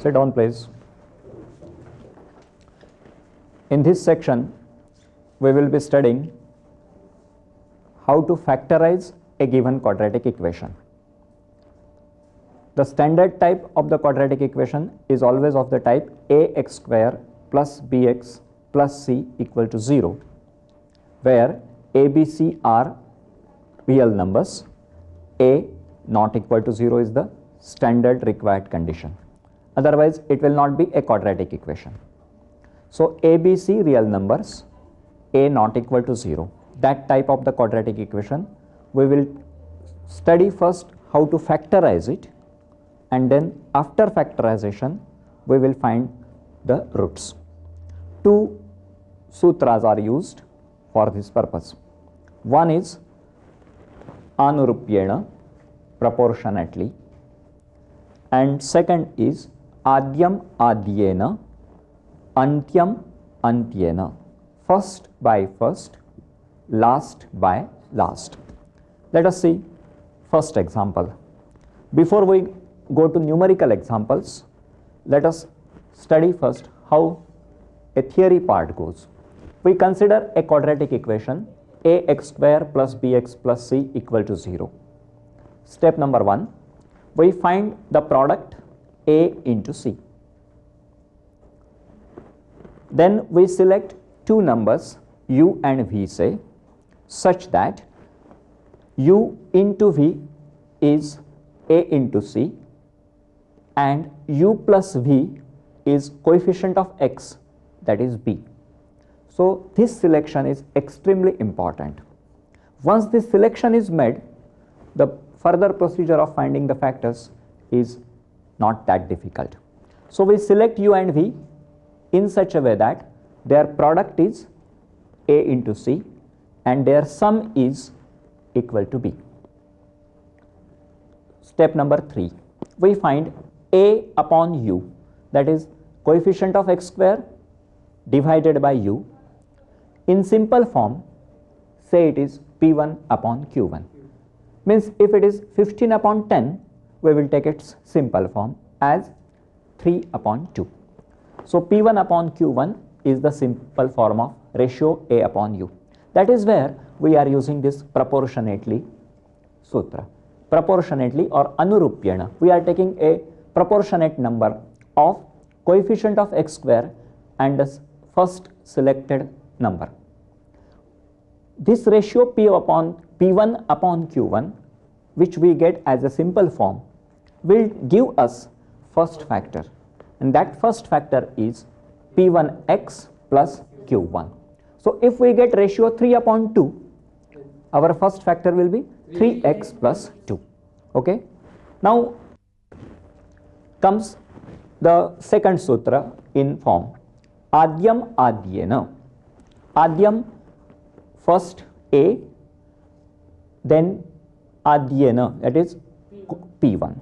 Sit down, please. In this section, we will be studying how to factorize a given quadratic equation. The standard type of the quadratic equation is always of the type ax square plus bx plus c equal to 0, where a, b, c are real numbers. A not equal to 0 is the standard required condition. Otherwise, it will not be a quadratic equation. So, a, b, c real numbers, a not equal to 0. That type of the quadratic equation, we will study first how to factorize it, and then after factorization, we will find the roots. Two sutras are used for this purpose. One is anurupyena, proportionately, and second is adyam adyena, antyam antyena, first by first, last by last. Let us see first example. Before we go to numerical examples, let us study first how a theory part goes. We consider a quadratic equation ax square plus bx plus c equal to 0. Step number 1, we find the product a into c. Then we select two numbers u and v, say, such that u into v is a into c and u plus v is coefficient of x, that is b. So, this selection is extremely important. Once this selection is made, the further procedure of finding the factors is not that difficult. So, we select u and v in such a way that their product is a into c and their sum is equal to b. Step number 3, we find a upon u, that is coefficient of x square divided by u. In simple form, say it is p1 upon q1. Means if it is 15 upon 10, we will take its simple form as 3 upon 2. So, p1 upon q1 is the simple form of ratio a upon u. That is where we are using this proportionately sutra. Proportionately or anurupyena, we are taking a proportionate number of coefficient of x square and the first selected number. This ratio p1 upon q1, which we get as a simple form, will give us first factor, and that first factor is p1x plus q1. So, if we get ratio 3 upon 2, our first factor will be 3x plus 2. Okay. Now, comes the second sutra in form adyam adyena. Adyam, first a, then adyena, that is p1.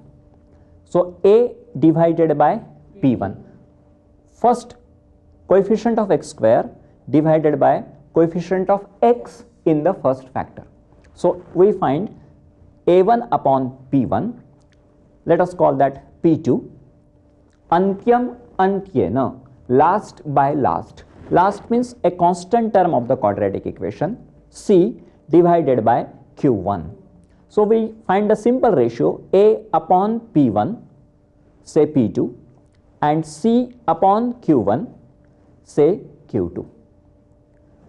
So, a divided by p1, first coefficient of x square divided by coefficient of x in the first factor. So, we find a1 upon p1, let us call that p2, antyam antyena, last by last. Last means a constant term of the quadratic equation, c divided by q1. So, we find a simple ratio a upon p1, say p2, and c upon q1, say q2.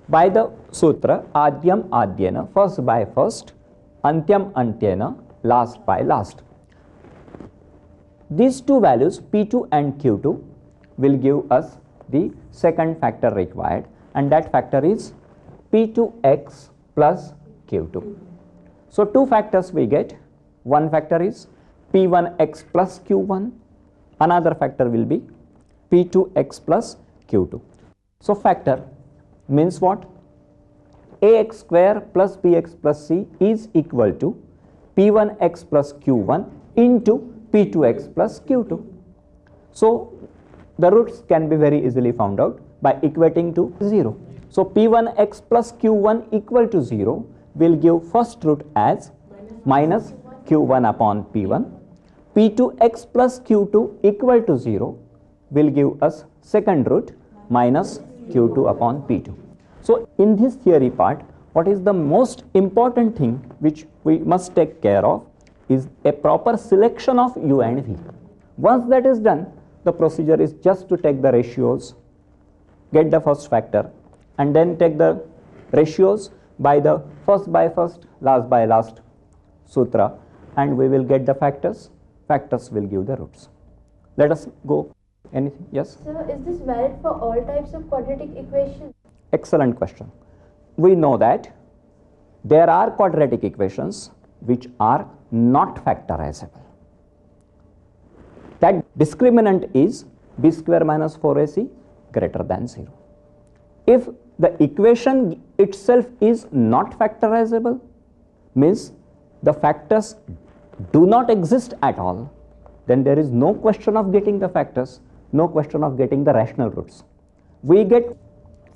By the sutra adyam adyena, first by first, antyam antyena, last by last. These two values p2 and q2 will give us the second factor required, and that factor is p2x plus q2. So, two factors we get. One factor is p1x plus q1, another factor will be p2x plus q2. So, factor means what? Ax square plus bx plus c is equal to p1x plus q1 into p2x plus q2. So, the roots can be very easily found out by equating to 0. So, p1x plus q1 equal to 0 will give first root as minus q1 upon p1, p2x plus q2 equal to 0 will give us second root minus q2 upon p2. So in this theory part, what is the most important thing which we must take care of is a proper selection of u and v. Once that is done, the procedure is just to take the ratios, get the first factor, and then take the ratios by the first by first, last by last sutra, and we will get the factors. Factors will give the roots. Let us go. Anything? Yes? Sir, is this valid for all types of quadratic equations? Excellent question. We know that there are quadratic equations which are not factorizable. That discriminant is b square minus 4ac greater than 0. If the equation itself is not factorizable, means the factors do not exist at all, then there is no question of getting the factors, no question of getting the rational roots. We get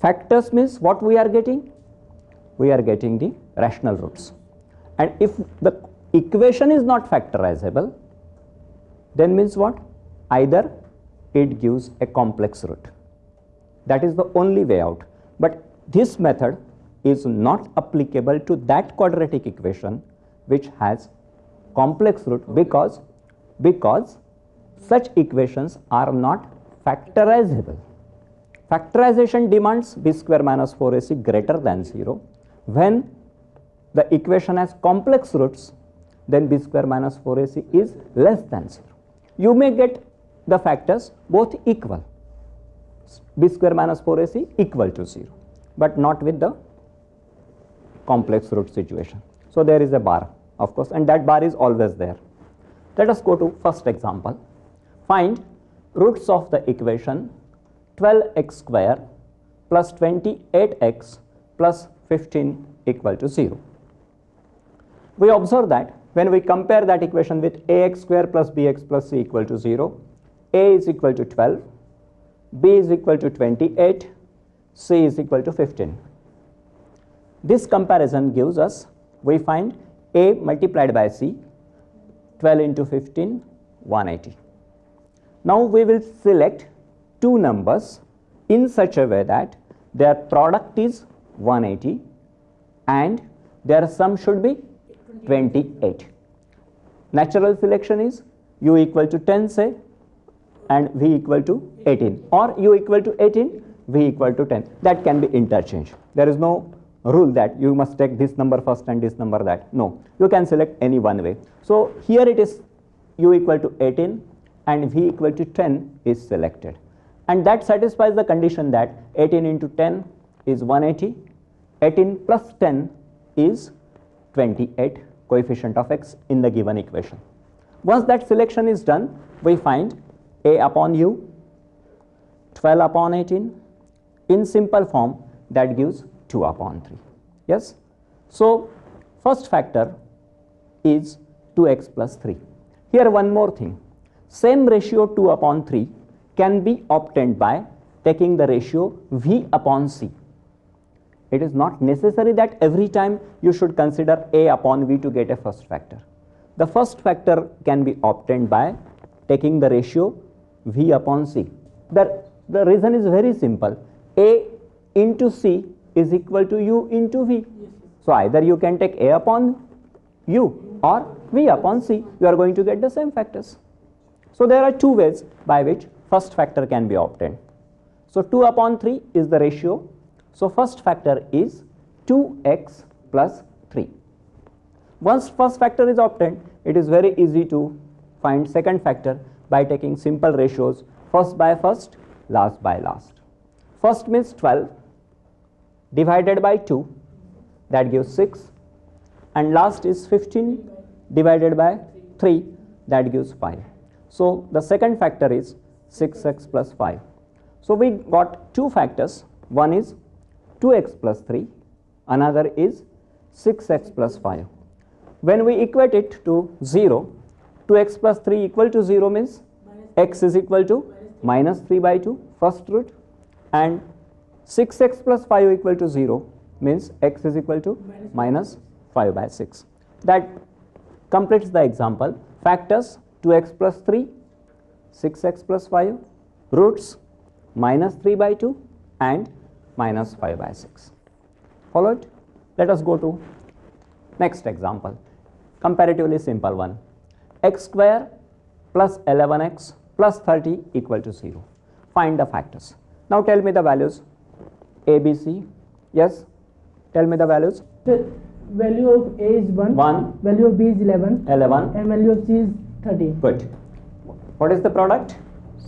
factors means what we are getting? We are getting the rational roots. And if the equation is not factorizable, then means what? Either it gives a complex root. That is the only way out. But this method is not applicable to that quadratic equation which has complex root because such equations are not factorizable. Factorization demands b square minus 4ac greater than 0. When the equation has complex roots, then b square minus 4ac is less than 0. You may get the factors both equal, b square minus 4ac equal to 0, but not with the complex root situation. So there is a bar, of course, and that bar is always there. Let us go to first example. Find roots of the equation 12x square plus 28x plus 15 equal to 0. We observe that when we compare that equation with ax square plus bx plus c equal to 0, a is equal to 12, b is equal to 28, c is equal to 15. This comparison gives us, we find a multiplied by c, 12 into 15, 180. Now we will select two numbers in such a way that their product is 180 and their sum should be 28. Natural selection is u equal to 10 say and v equal to 18, or u equal to 18, v equal to 10. That can be interchanged. There is no rule that you must take this number first and this number that. No, you can select any one way. So here it is u equal to 18 and v equal to 10 is selected, and that satisfies the condition that 18 into 10 is 180, 18 plus 10 is 28, coefficient of x in the given equation. Once that selection is done, we find a upon u, 12 upon 18, in simple form that gives 2 upon 3. Yes? So first factor is 2x plus 3. Here one more thing. Same ratio 2 upon 3 can be obtained by taking the ratio v upon c. It is not necessary that every time you should consider a upon v to get a first factor. The first factor can be obtained by taking the ratio v upon c. The reason is very simple. A into c is equal to u into v. So either you can take a upon u or v upon c. You are going to get the same factors. So there are two ways by which first factor can be obtained. So 2 upon 3 is the ratio. So first factor is 2x plus 3. Once first factor is obtained, it is very easy to find second factor by taking simple ratios, first by first, last by last. First means 12 divided by 2, that gives 6, and last is 15 divided by 3, that gives 5. So the second factor is 6x plus 5. So we got two factors. One is 2x plus 3, another is 6x plus 5. When we equate it to 0, 2x plus 3 equal to 0 means x is equal to minus 3 by 2, first root, and 6x plus 5 equal to 0 means x is equal to minus 5 by 6. That completes the example. Factors 2x plus 3, 6x plus 5, roots minus 3 by 2 and minus 5 by 6. Followed? Let us go to next example. Comparatively simple one. X square plus 11x plus 30 equal to 0. Find the factors. Now tell me the values. A, B, C. Yes? Tell me the values. The value of A is 1, 1, value of B is 11, 11. and value of C is 30. Good. What is the product?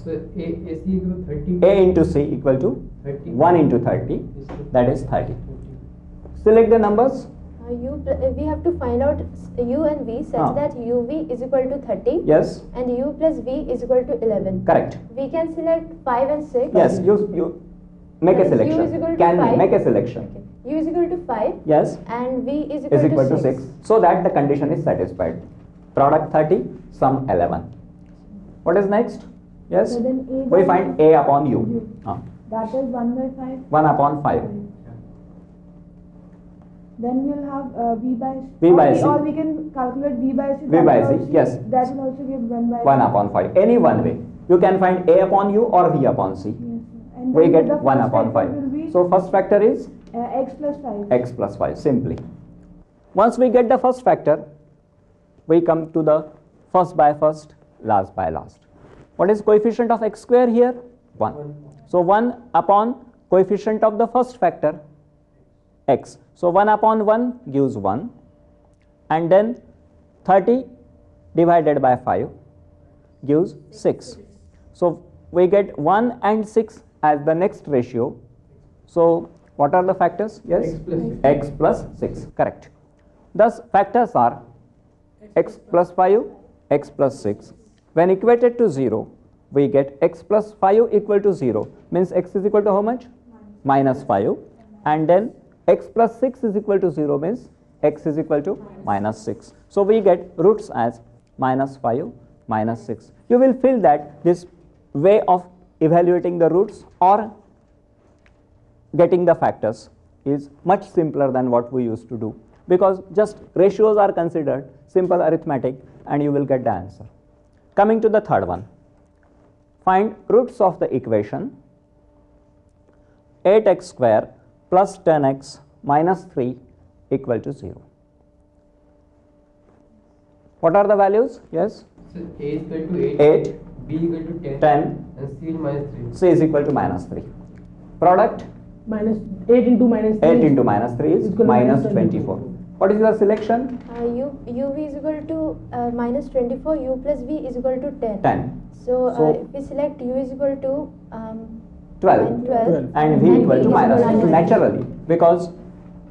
So AC equal to 30. A into C equal to 30. 1 into 30. That is 30. Select the numbers. We have to find out u and v such that uv is equal to 30 Yes. and u plus v is equal to 11. Correct. We can select 5 and 6. Yes. You make a That is, u is selection. equal to Can 5. make a selection. Okay. U is equal to 5 Yes. and v is Is equal equal to 6. So that the condition is satisfied. Product 30, sum 11. What is next? Yes. So then A We by find A upon U. that is 1 by 5. 1 upon 5. Then we'll have V by C. V by C. Or we can calculate V by C. V that by will C, also- yes. That will also give 1 by 1 upon 5. Any one way. You can find A upon U or V upon C. Yes, sir. And We then get the 1 first upon factor 5. will be, So first factor is X plus 5. x plus 5 simply. Once we get the first factor, we come to the first by first, last by last. What is coefficient of x square here? 1. So 1 upon coefficient of the first factor, x. So 1 upon 1 gives 1, and then 30 divided by 5 gives 6. So we get 1 and 6 as the next ratio. So what are the factors? Yes, X plus 6. x plus 6, correct. Thus factors are x plus 5, x plus 6. When equated to 0, we get x plus 5 equal to 0, means x is equal to how much? Minus 5. And then x plus 6 is equal to 0, means x is equal to minus 6. So we get roots as minus 5, minus 6. You will feel that this way of evaluating the roots or getting the factors is much simpler than what we used to do, because just ratios are considered, simple arithmetic, and you will get the answer. Coming to the third one, find roots of the equation 8x square plus 10x minus 3 equal to 0. What are the values? Yes, So A is equal to 8, 8, B equal to 10, 10, and C is minus 3. C is equal to minus 3. Product Minus 8 into minus 3. 8 into minus 3 is equal to minus minus 24. What is your selection? uv is equal to minus 24, u plus v is equal to 10. 10. So, So- if we select u is equal to 12. 12 And v equal to minus 2 naturally, because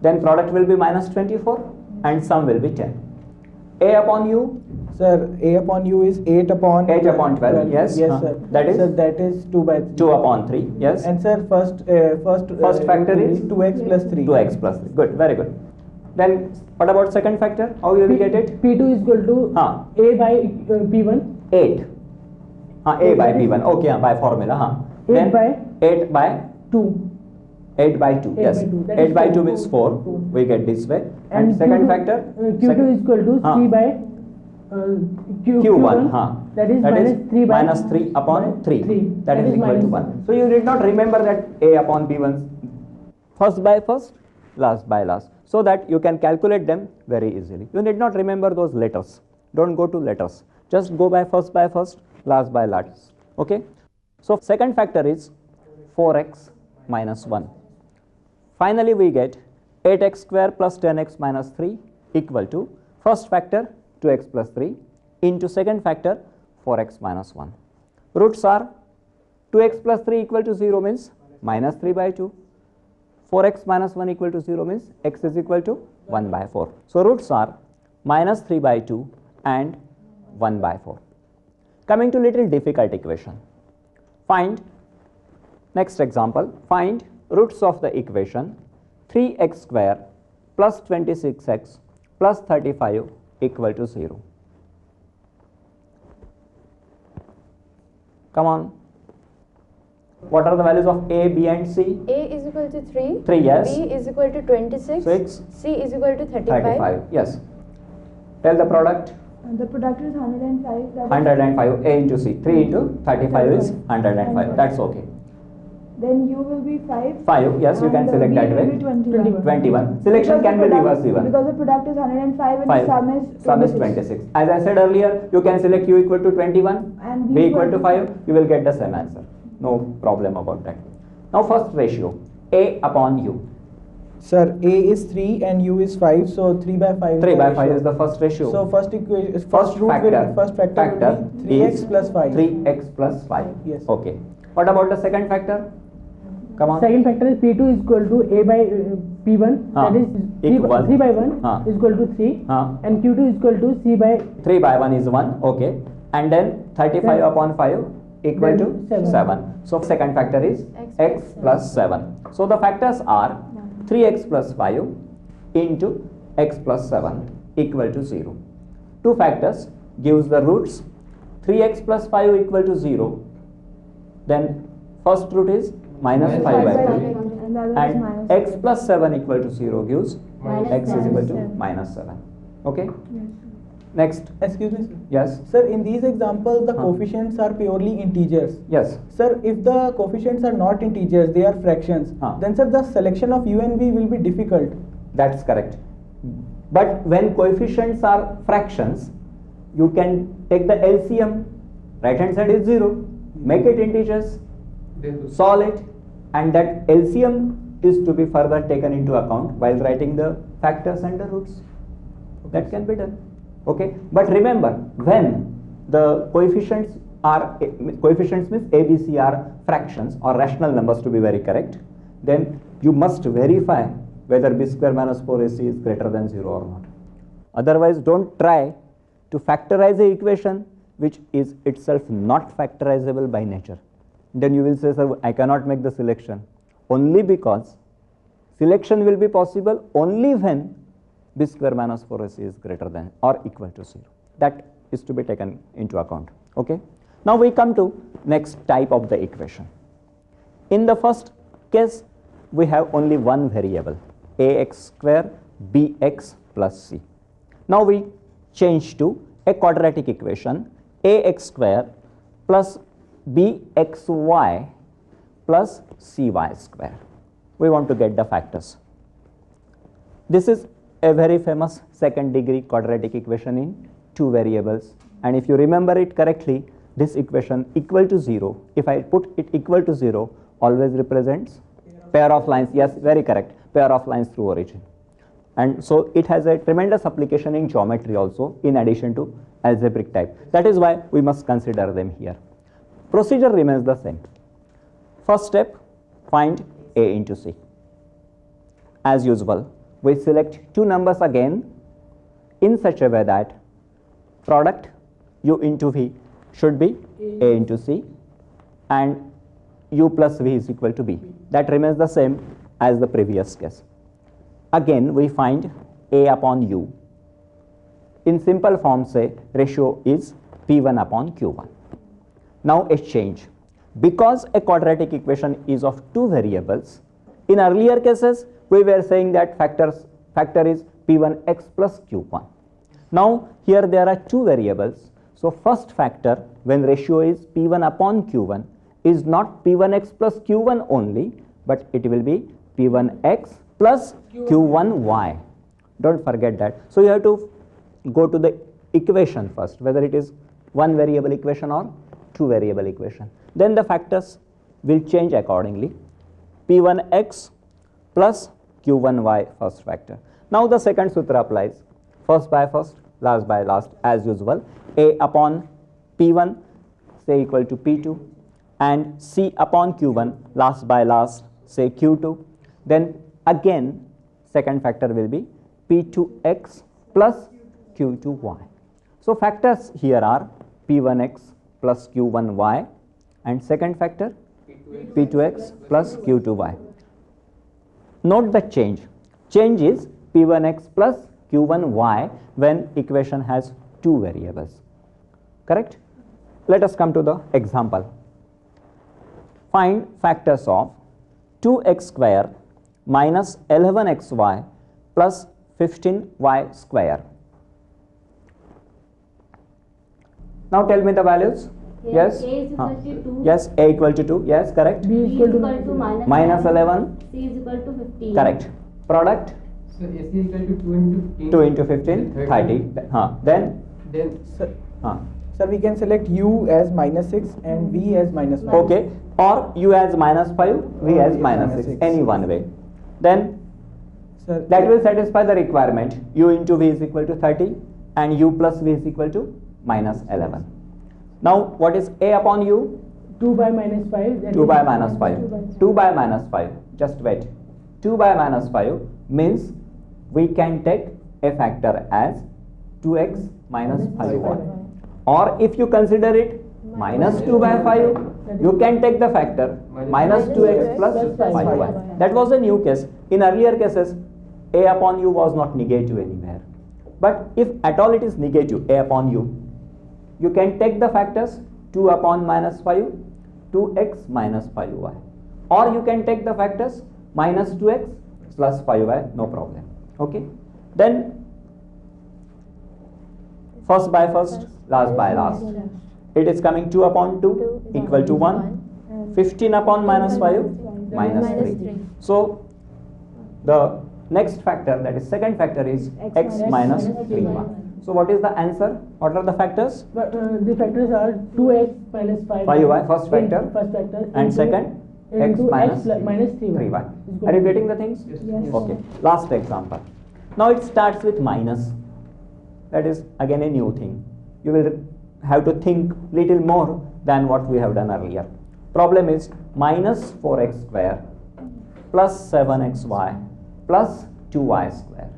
then product will be minus 24 and sum will be 10. A upon u, Sir, A upon U is 8 upon 8 upon 12, yes. Yes, Huh. sir. That is? Sir, that is 2 by 3. 2 upon 3, yes. And sir, first factor is 2x plus 3. 2x plus 3. Good, very good. Then what about second factor? How you will get it? P2 is equal to Huh. A by P1. 8. A by b1. Okay, by formula. 8 by 8 by 2. 8 by 2. 8 Yes. by 2. That 8 is by 2 4. means 4. 4. We get this way. And second Q2 factor? Q2 Second- is equal to Huh. C by Q1, that is minus 3 by minus 3 upon 3. 3. That is equal to minus 1. So you did not remember that A upon B1, first by first, last by last, so that you can calculate them very easily. You need not remember those letters. Don't go to letters. Just go by first, last by last. Okay. So second factor is 4x minus 1. Finally, we get 8x square plus 10x minus 3 equal to first factor 2x plus 3 into second factor 4x minus 1. Roots are 2x plus 3 equal to 0 means minus 3 by 2. 4x minus 1 equal to 0 means x is equal to 1 by 4. So roots are minus 3 by 2 and 1 by 4. Coming to little difficult equation. Find, next example, find roots of the equation 3x square plus 26x plus 35 equal to 0. Come on. What are the values of A, B and C? A is equal to 3, 3, yes. B is equal to 26, 6, C is equal to 35. 35, yes. Tell the product. The product is 105. that is- 105 A into C. 3 into 35 is 105. That's okay. Then U will be 5. 5, yes, you can and, select B that will way. be 21. 21. Selection Because can the be product- reversed even. Because the product is 105 and 5. the sum is 26. Sum is 26. As I said earlier, you can select U equal to 21, And B equal to 5, you will get the same answer. No problem about that. Now first ratio, A upon U. Sir, A is 3 and U is 5, so 3 by 5 is 3 the by 5 ratio. is the first ratio. So first equation, first first root factor, will, first factor will be 3x is plus 5. 3x plus 5. Yes. Okay. What about the second factor? Come on. Second factor is P2 is equal to A by P1, that is 3 equal. 3 by 1 Ah. is equal to 3, Ah. and Q2 is equal to C by 3 by 1 is 1, okay. And then 35 Then- upon 5 equal to Then 7. So second factor is X x plus 7. So the factors are 3x plus 5 into x plus 7 equal to 0. Two factors gives the roots. 3x plus 5 equal to 0. Then first root is minus 5 by 3. And the other is And minus x 7. plus 7 equal to 0 gives Minus x is equal to 7. minus 7. Okay. Yes. Next. Excuse me, sir. Yes. Sir, in these examples, the Huh. coefficients are purely integers. Yes. Sir, if the coefficients are not integers, they are fractions, Huh. then sir, the selection of U and V will be difficult. That's correct. But when coefficients are fractions, you can take the LCM. Right hand side is 0. Make it integers. Then Solve it. And that LCM is to be further taken into account while writing the factors and the roots. That can be done. Okay. But remember, when the coefficients means A, B, C are fractions or rational numbers to be very correct, then you must verify whether B square minus 4AC is greater than 0 or not. Otherwise, don't try to factorize a equation which is itself not factorizable by nature. Then you will say, sir, I cannot make the selection. Only because selection will be possible only when B square minus 4AC is greater than or equal to 0. That is to be taken into account. Okay. Now we come to next type of the equation. In the first case, we have only one variable, ax square bx plus c. Now we change to a quadratic equation, ax square plus bxy plus cy square. We want to get the factors. This is a very famous second degree quadratic equation in two variables, and if you remember it correctly, this equation equal to 0, if I put it equal to 0, always represents pair of lines. Yes, very correct, pair of lines through origin. And so it has a tremendous application in geometry also, in addition to algebraic type. That is why we must consider them here. Procedure remains the same. First step, find A into C. As usual, we select two numbers again in such a way that product U into V should be A into C and U plus V is equal to B. That remains the same as the previous case. Again, we find A upon U. In simple form, say ratio is P1 upon Q1. Now a change. Because a quadratic equation is of two variables, in earlier cases we were saying that factor is P1x plus Q1. Now here there are two variables. So first factor, when ratio is P1 upon Q1, is not P1x plus Q1 only, but it will be P1x plus Q1y. Don't forget that. So you have to go to the equation first, whether it is one variable equation or two variable equation. Then the factors will change accordingly. P1x plus Q1y first factor. Now the second sutra applies. First by first, last by last, as usual. A upon P1 say equal to P2 and C upon Q1 last by last say Q2. Then again second factor will be P2x plus Q2y. So factors here are P1x plus Q1y and second factor P2x plus Q2y. Note the change. Change is P1x plus Q1y when equation has two variables. Correct? Let us come to the example. Find factors of 2x square minus 11xy plus 15y square. Now tell me the values. Here Yes. A is equal to 2. Yes, A equal to 2. Yes, correct. B B is is equal equal to to Minus 11. C is equal to 15. Correct. Product So AC is equal to 2 into 15. 2 into 15, 30. Then, Then Sir, huh. sir, we can select U as -6 and V as -1. Okay. Or U as -5, V as -6. Any one way. Then Sir, that will satisfy the requirement. U into V is equal to 30 and U plus V is equal to -11. Now what is A upon U? 2 by -5. that 2 is by -5. 2 by -5. Just wait. 2 by -5 means we can take a factor as 2x minus 5y. Or if you consider it minus 2 by 5, you can take the factor minus 2x plus 5y. That was a new case. In earlier cases, A upon U was not negative anywhere. But if at all it is negative, A upon U, you can take the factors 2 upon minus 5, 2x minus 5y. Or you can take the factors minus 2x plus 5y, no problem. Okay. Then first by first, last by last. It is coming 2 upon 2 equal to 1. 15 upon minus 5 minus 3. So the next factor, that is second factor, is x minus 3y. So what is the answer? What are the factors? But the factors are 2x minus 5. 5y, first factor. First factor. And into- second, x into minus minus 3y. 3y. Are you getting the things? Yes. Okay. Last example. Now it starts with minus. That is again a new thing. You will have to think little more than what we have done earlier. Problem is minus 4x square plus 7xy plus 2y square.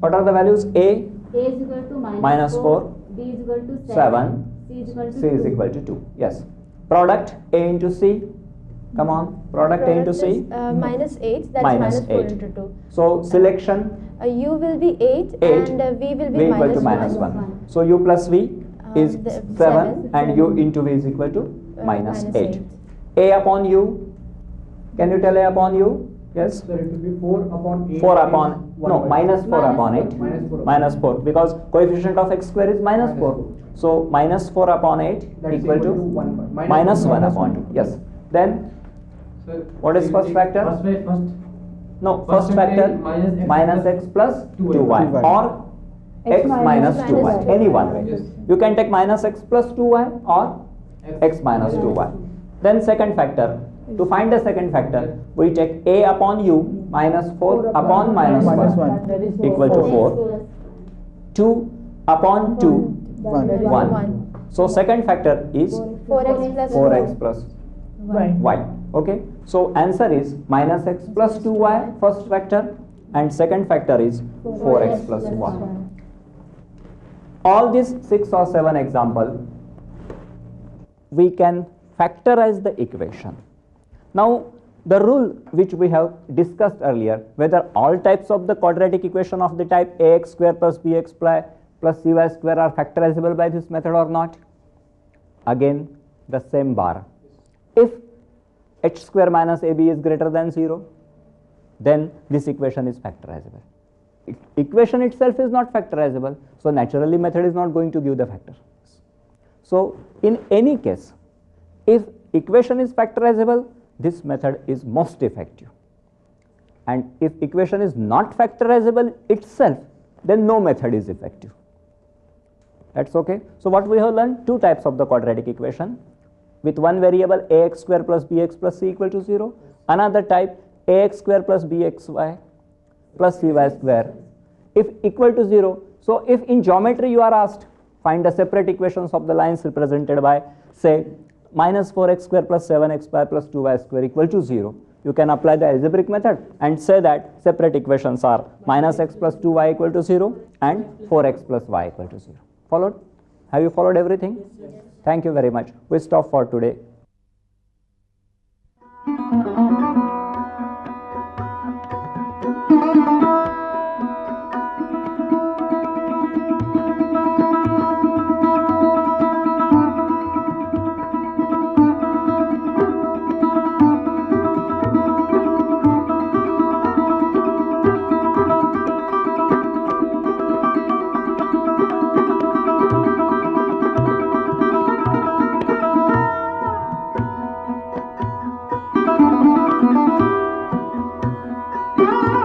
What are the values? A A is equal to minus 4, B is equal to 7, C is equal to C is 2. equal to 2. Yes. Product A into C. Come on. Product A into C. Minus 8, that's Minus minus 4 8. into 2. So selection U will be 8, 8, and V will V be equal to minus 1. So U plus V is the 7 7, and U into V is equal to minus minus 8. 8. A upon U. Can you tell A upon U? Yes. sir, it will be 4 upon 8. 4 upon, no, minus 4 Minus upon 4. 8. Minus 4. Minus 4 because coefficient of x square is minus Minus 4. 4. So minus 4 upon 8 That is equal to one. minus 1 upon 2. Yes. Then Sir, What is we will first take factor? First. no, First first factor factor minus x plus 2y 2y. or x minus 2y. y. Any one way. Yes. You can take minus x plus 2y or x minus 2y. Then second factor. To find the second factor, we take a upon u minus 4 upon minus Minus 1 1. That is equal to 4. 2 upon 2, 1. 1. So second factor is 4x plus 4x plus y. y. Okay. So answer is minus x plus 2y, first factor, and second factor is 4x plus y. All these 6 or 7 example, we can factorize the equation. Now the rule which we have discussed earlier, whether all types of the quadratic equation of the type ax square plus bx plus cy square are factorizable by this method or not, again the same bar. If h square minus ab is greater than 0, then this equation is factorizable. Equation itself is not factorizable, so naturally method is not going to give the factor. So in any case, if equation is factorizable, this method is most effective. And if equation is not factorizable itself, then no method is effective. That's okay. So what we have learned, two types of the quadratic equation. With one variable ax square plus bx plus c equal to 0. Another type ax square plus bxy plus cy square if equal to 0. So if in geometry you are asked, find the separate equations of the lines represented by, say, minus 4x square plus 7xy plus 2y square equal to 0. You can apply the algebraic method and say that separate equations are minus x plus 2y equal to 0 and 4x plus y equal to 0. Followed? Have you followed everything? Yes. Thank you very much. We stop for today. Bye.